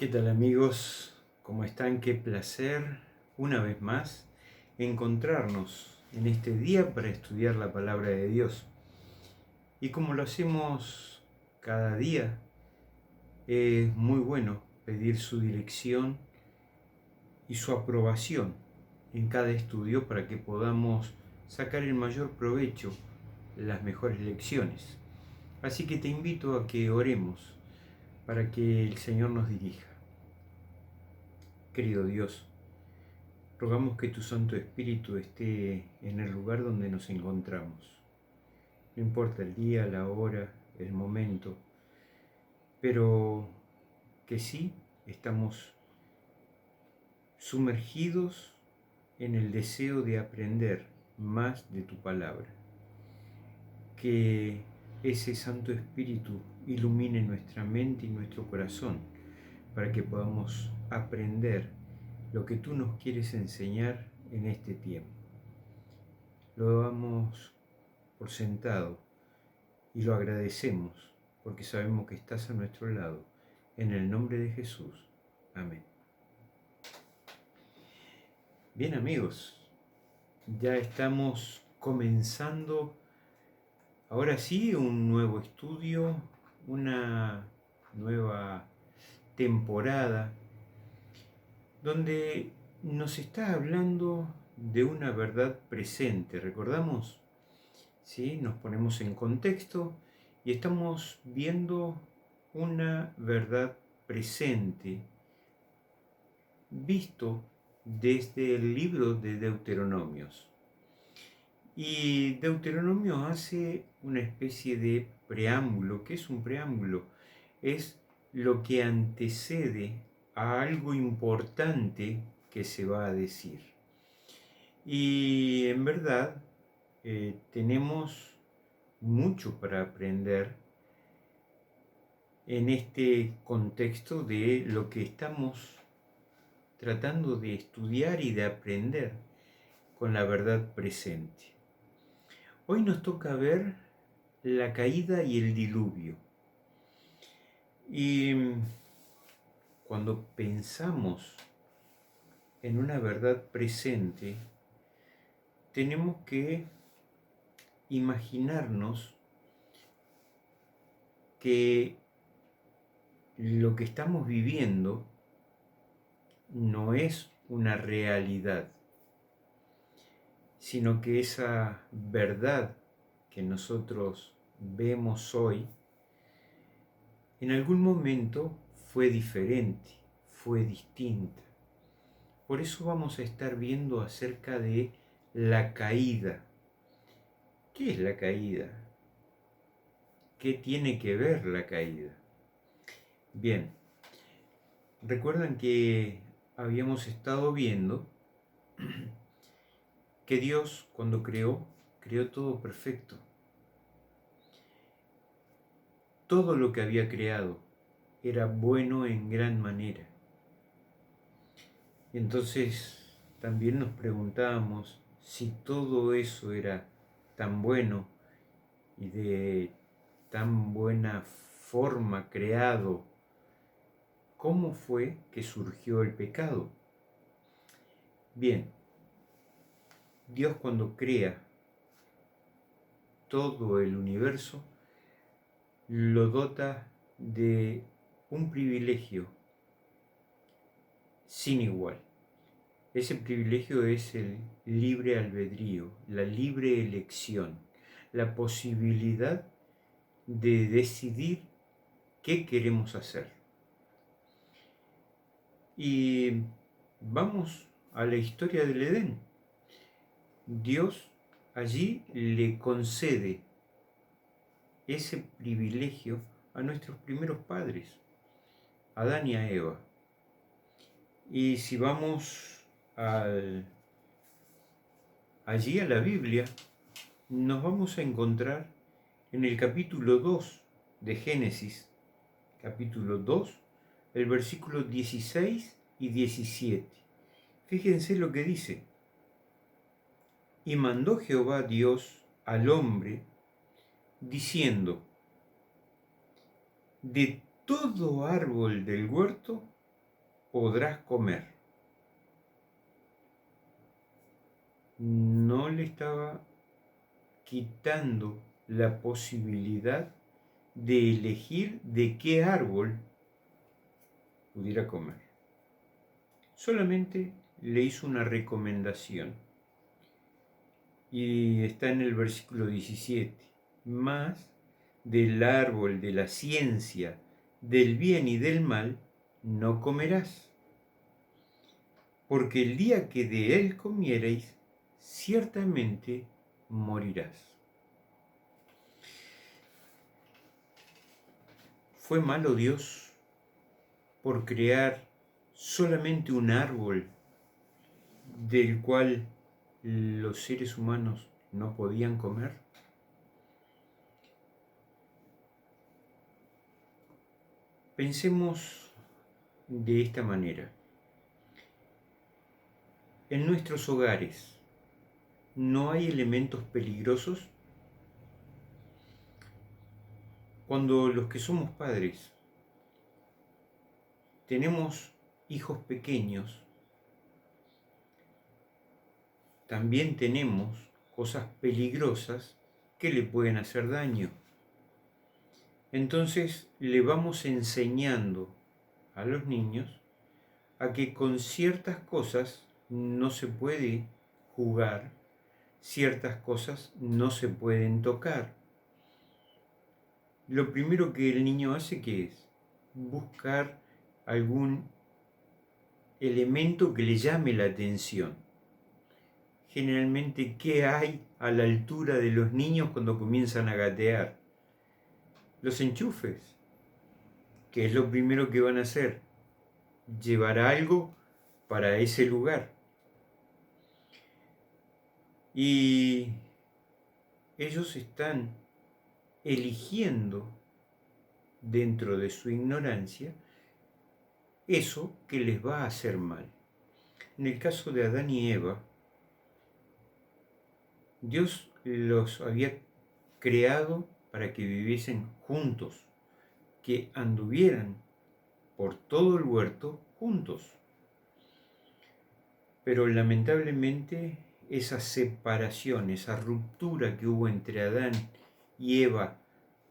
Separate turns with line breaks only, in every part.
¿Qué tal amigos? ¿Cómo están? Qué placer una vez más encontrarnos en este día para estudiar la palabra de Dios. Y como lo hacemos cada día, es muy bueno pedir su dirección y su aprobación en cada estudio para que podamos sacar el mayor provecho, las mejores lecciones. Así que te invito a que oremos para que el Señor nos dirija. Querido Dios, rogamos que tu Santo Espíritu esté en el lugar donde nos encontramos. No importa el día, la hora, el momento, pero que sí estamos sumergidos en el deseo de aprender más de tu palabra. Que ese Santo Espíritu ilumine nuestra mente y nuestro corazón para que podamos aprender lo que tú nos quieres enseñar en este tiempo. Lo damos por sentado y lo agradecemos porque sabemos que estás a nuestro lado. En el nombre de Jesús. Amén. Bien amigos, ya estamos comenzando ahora sí un nuevo estudio, una nueva temporada donde nos está hablando de una verdad presente. ¿Recordamos? ¿Sí? Nos ponemos en contexto y estamos viendo una verdad presente visto desde el libro de Deuteronomios. Y Deuteronomio hace una especie de preámbulo. ¿Qué es un preámbulo? Es lo que antecede a algo importante que se va a decir. Y en verdad tenemos mucho para aprender en este contexto de lo que estamos tratando de estudiar y de aprender con la verdad presente. Hoy nos toca ver la caída y el diluvio. Y cuando pensamos en una verdad presente, tenemos que imaginarnos que lo que estamos viviendo no es una realidad, sino que esa verdad que nosotros vemos hoy, en algún momento fue diferente, fue distinta. Por eso vamos a estar viendo acerca de la caída. ¿Qué es la caída? ¿Qué tiene que ver la caída? Bien, recuerdan que habíamos estado viendo que Dios, cuando creó todo perfecto. Todo lo que había creado era bueno en gran manera. Entonces también nos preguntábamos si todo eso era tan bueno y de tan buena forma creado, ¿cómo fue que surgió el pecado? Bien, Dios cuando crea todo el universo, lo dota de un privilegio sin igual. Ese privilegio es el libre albedrío, la libre elección, la posibilidad de decidir qué queremos hacer. Y vamos a la historia del Edén. Dios allí le concede ese privilegio a nuestros primeros padres, a Adán y a Eva. Y si vamos allí a la Biblia, nos vamos a encontrar en el capítulo 2 de Génesis, capítulo 2, el versículo 16 y 17. Fíjense lo que dice. Y mandó Jehová Dios al hombre, diciendo, de todo árbol del huerto podrás comer. No le estaba quitando la posibilidad de elegir de qué árbol pudiera comer. Solamente le hizo una recomendación. Y está en el versículo 17. Más del árbol de la ciencia, del bien y del mal, no comerás. Porque el día que de él comiereis, ciertamente morirás. ¿Fue malo Dios por crear solamente un árbol del cual los seres humanos no podían comer? Pensemos de esta manera. En nuestros hogares, ¿no hay elementos peligrosos? Cuando los que somos padres tenemos hijos pequeños, también tenemos cosas peligrosas que le pueden hacer daño. Entonces le vamos enseñando a los niños a que con ciertas cosas no se puede jugar, ciertas cosas no se pueden tocar. Lo primero que el niño hace, ¿qué es? Buscar algún elemento que le llame la atención. Generalmente, ¿qué hay a la altura de los niños cuando comienzan a gatear? Los enchufes. ¿Qué es lo primero que van a hacer? Llevar algo para ese lugar. Y ellos están eligiendo, dentro de su ignorancia, eso que les va a hacer mal. En el caso de Adán y Eva, Dios los había creado para que viviesen juntos, que anduvieran por todo el huerto juntos. Pero lamentablemente esa separación, esa ruptura que hubo entre Adán y Eva,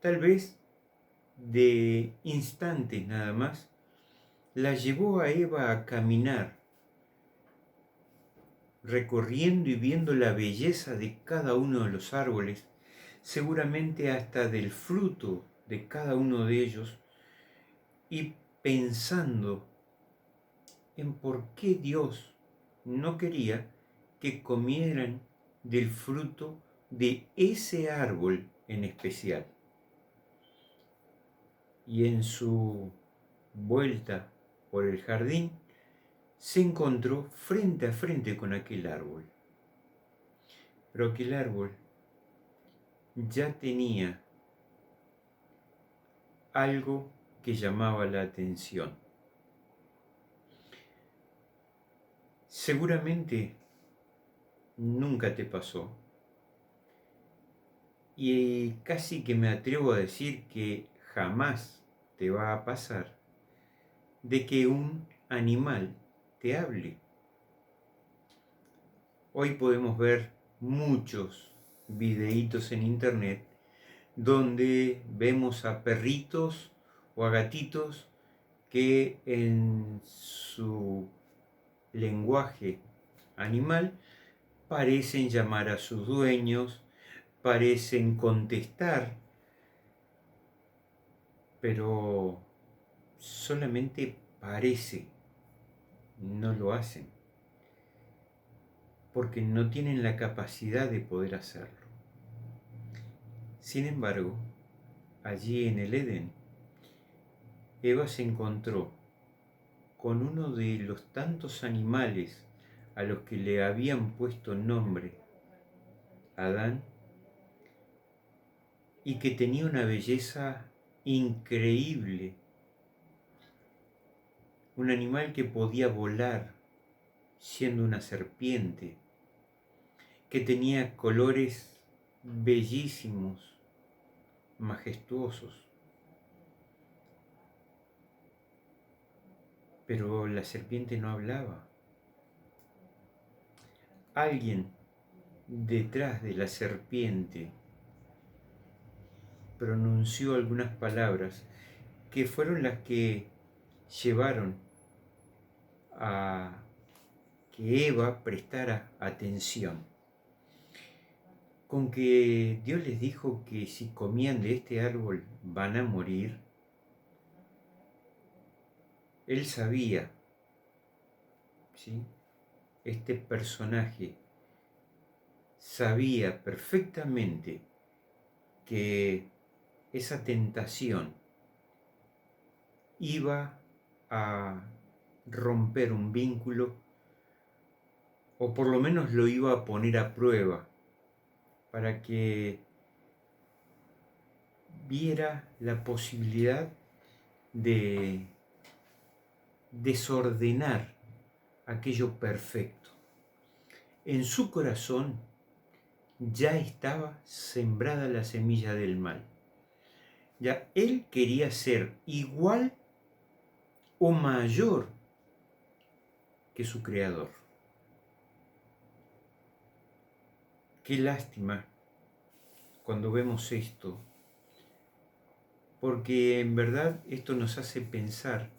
tal vez de instantes nada más, la llevó a Eva a caminar, recorriendo y viendo la belleza de cada uno de los árboles, seguramente hasta del fruto de cada uno de ellos, y pensando en por qué Dios no quería que comieran del fruto de ese árbol en especial. Y en su vuelta por el jardín, se encontró frente a frente con aquel árbol. Pero aquel árbol ya tenía algo que llamaba la atención. Seguramente nunca te pasó, y casi que me atrevo a decir que jamás te va a pasar, de que un animal te hable. Hoy podemos ver muchos videitos en internet donde vemos a perritos o a gatitos que en su lenguaje animal parecen llamar a sus dueños, parecen contestar, pero solamente parece, no lo hacen, porque no tienen la capacidad de poder hacerlo. Sin embargo, allí en el Edén, Eva se encontró con uno de los tantos animales a los que le habían puesto nombre Adán, y que tenía una belleza increíble, un animal que podía volar siendo una serpiente, que tenía colores bellísimos, majestuosos. Pero la serpiente no hablaba. Alguien detrás de la serpiente pronunció algunas palabras que fueron las que llevaron a que Eva prestara atención. Con que Dios les dijo que si comían de este árbol van a morir, él sabía, ¿sí? Este personaje sabía perfectamente que esa tentación iba a romper un vínculo, o por lo menos lo iba a poner a prueba, para que viera la posibilidad de desordenar aquello perfecto. En su corazón ya estaba sembrada la semilla del mal. Ya él quería ser igual o mayor que su creador. Qué lástima cuando vemos esto, porque en verdad esto nos hace pensar,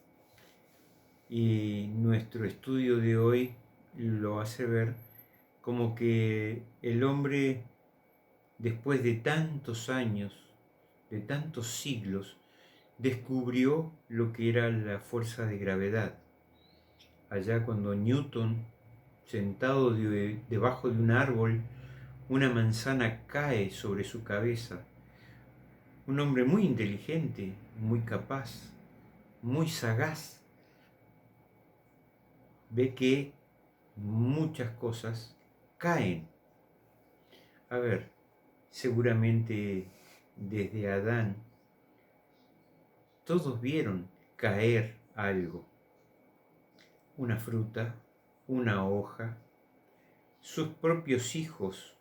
y nuestro estudio de hoy lo hace ver como que el hombre, después de tantos años, de tantos siglos, descubrió lo que era la fuerza de gravedad. Allá cuando Newton, sentado debajo de un árbol, una manzana cae sobre su cabeza. Un hombre muy inteligente, muy capaz, muy sagaz, ve que muchas cosas caen. A ver, seguramente desde Adán todos vieron caer algo, una fruta, una hoja, sus propios hijos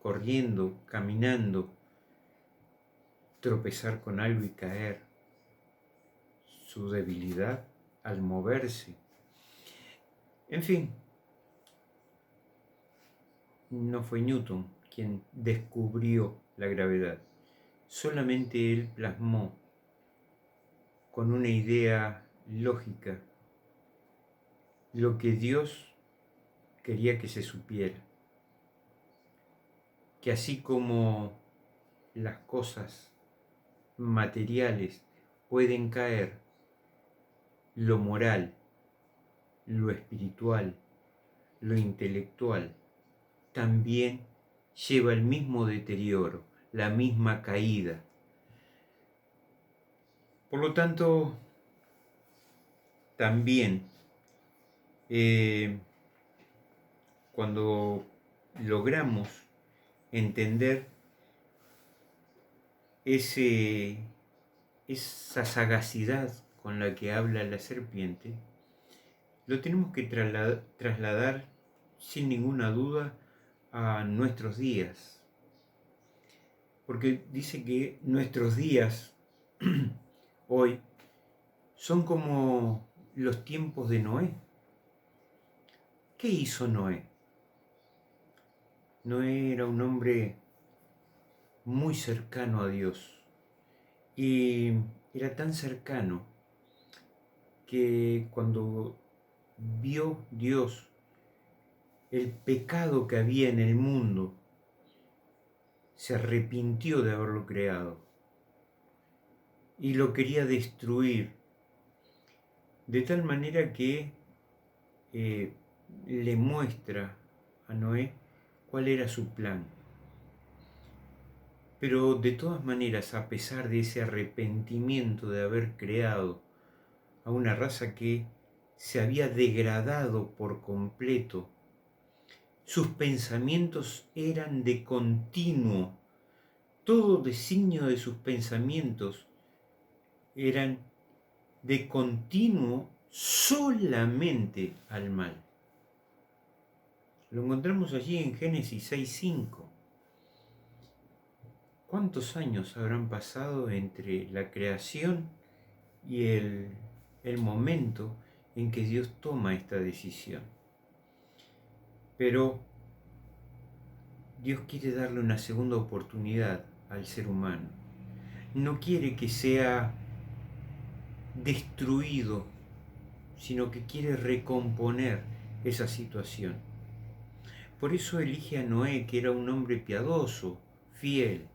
corriendo, caminando, tropezar con algo y caer, su debilidad al moverse. En fin, no fue Newton quien descubrió la gravedad, solamente él plasmó con una idea lógica lo que Dios quería que se supiera, que así como las cosas materiales pueden caer, lo moral, lo espiritual, lo intelectual, también lleva el mismo deterioro, la misma caída. Por lo tanto, también cuando logramos entender esa sagacidad con la que habla la serpiente, lo tenemos que trasladar sin ninguna duda a nuestros días. Porque dice que nuestros días hoy son como los tiempos de Noé. ¿Qué hizo Noé? Noé era un hombre muy cercano a Dios. Y era tan cercano que cuando vio Dios el pecado que había en el mundo, se arrepintió de haberlo creado y lo quería destruir, de tal manera que le muestra a Noé cuál era su plan. Pero de todas maneras, a pesar de ese arrepentimiento de haber creado a una raza que se había degradado por completo, sus pensamientos eran de continuo, todo designio de sus pensamientos eran de continuo solamente al mal. Lo encontramos allí en Génesis 6:5. ¿Cuántos años habrán pasado entre la creación y el el momento en que Dios toma esta decisión. Pero Dios quiere darle una segunda oportunidad al ser humano. No quiere que sea destruido, sino que quiere recomponer esa situación. Por eso elige a Noé, que era un hombre piadoso, fiel,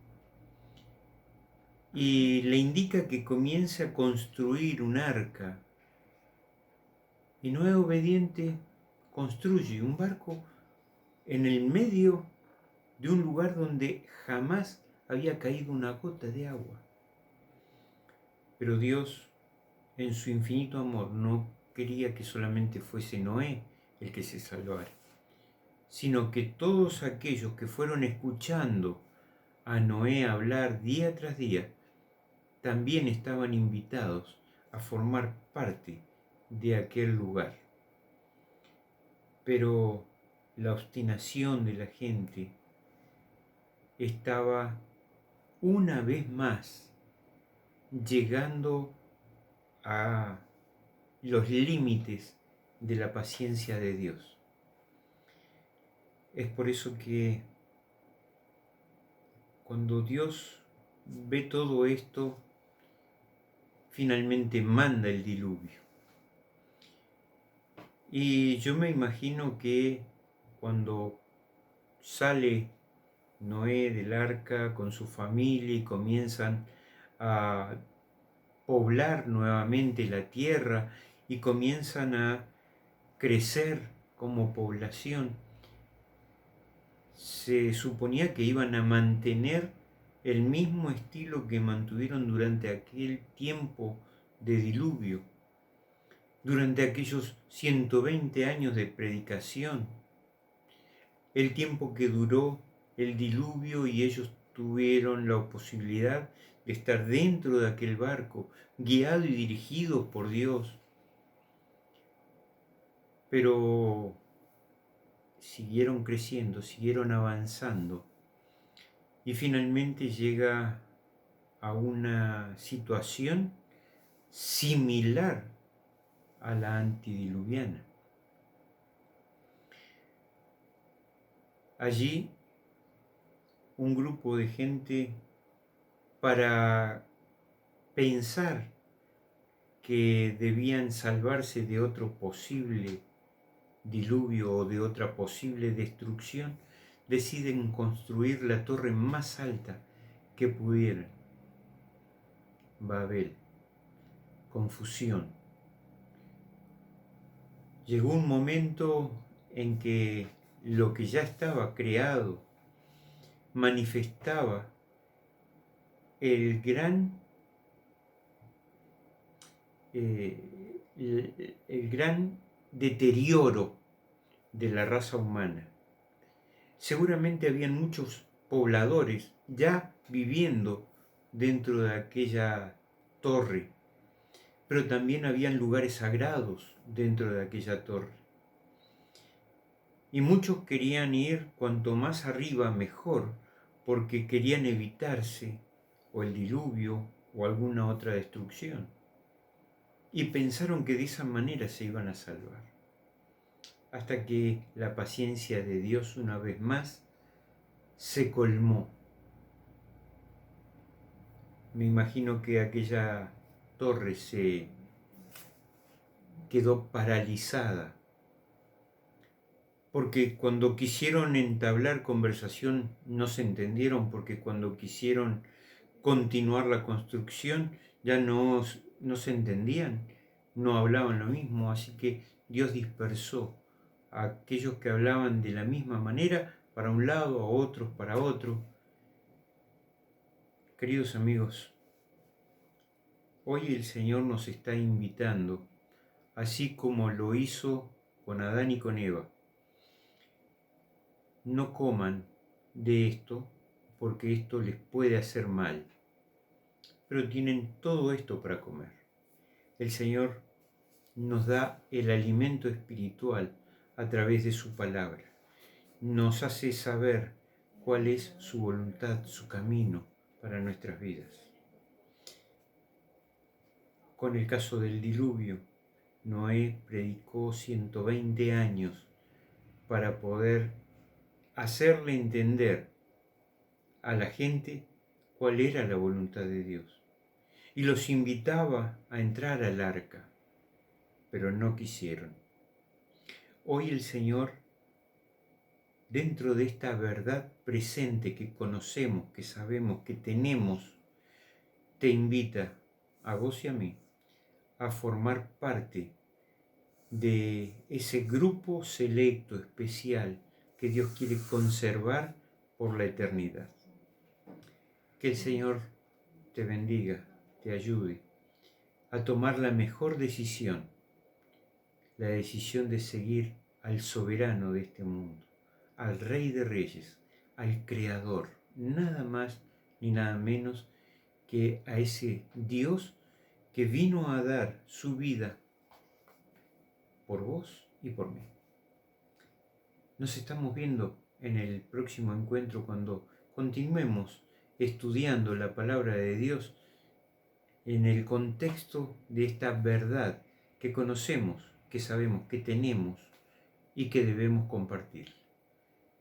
y le indica que comience a construir un arca. Y Noé, obediente, construye un barco en el medio de un lugar donde jamás había caído una gota de agua. Pero Dios, en su infinito amor, no quería que solamente fuese Noé el que se salvara, sino que todos aquellos que fueron escuchando a Noé hablar día tras día, también estaban invitados a formar parte de aquel lugar. Pero la obstinación de la gente estaba una vez más llegando a los límites de la paciencia de Dios. Es por eso que cuando Dios ve todo esto, finalmente manda el diluvio. Y yo me imagino que cuando sale Noé del arca con su familia y comienzan a poblar nuevamente la tierra y comienzan a crecer como población, se suponía que iban a mantener el mismo estilo que mantuvieron durante aquel tiempo de diluvio, durante aquellos 120 años de predicación, el tiempo que duró el diluvio y ellos tuvieron la posibilidad de estar dentro de aquel barco, guiados y dirigidos por Dios. Pero siguieron creciendo, siguieron avanzando y finalmente llega a una situación similar a la antediluviana. Allí un grupo de gente, para pensar que debían salvarse de otro posible diluvio o de otra posible destrucción, deciden construir la torre más alta que pudieran. Babel, confusión. Llegó un momento en que lo que ya estaba creado manifestaba el gran deterioro de la raza humana. Seguramente habían muchos pobladores ya viviendo dentro de aquella torre, pero también habían lugares sagrados dentro de aquella torre. Y muchos querían ir cuanto más arriba mejor, porque querían evitarse o el diluvio o alguna otra destrucción. Y pensaron que de esa manera se iban a salvar. Hasta que la paciencia de Dios una vez más se colmó. Me imagino que aquella torre se quedó paralizada, porque cuando quisieron entablar conversación no se entendieron, porque cuando quisieron continuar la construcción ya no se entendían, no hablaban lo mismo, así que Dios dispersó a aquellos que hablaban de la misma manera para un lado, a otros para otro. Queridos amigos, hoy el Señor nos está invitando, así como lo hizo con Adán y con Eva. No coman de esto, porque esto les puede hacer mal, pero tienen todo esto para comer. El Señor nos da el alimento espiritual a través de su palabra. Nos hace saber cuál es su voluntad, su camino para nuestras vidas. Con el caso del diluvio, Noé predicó 120 años para poder hacerle entender a la gente cuál era la voluntad de Dios. Y los invitaba a entrar al arca, pero no quisieron. Hoy el Señor, dentro de esta verdad presente que conocemos, que sabemos, que tenemos, te invita a vos y a mí a formar parte de ese grupo selecto, especial, que Dios quiere conservar por la eternidad. Que el Señor te bendiga, te ayude a tomar la mejor decisión, la decisión de seguir al soberano de este mundo, al Rey de Reyes, al Creador, nada más ni nada menos que a ese Dios que vino a dar su vida por vos y por mí. Nos estamos viendo en el próximo encuentro cuando continuemos estudiando la palabra de Dios en el contexto de esta verdad que conocemos, que sabemos, que tenemos y que debemos compartir.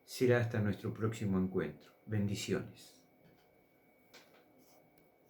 Será hasta nuestro próximo encuentro. Bendiciones.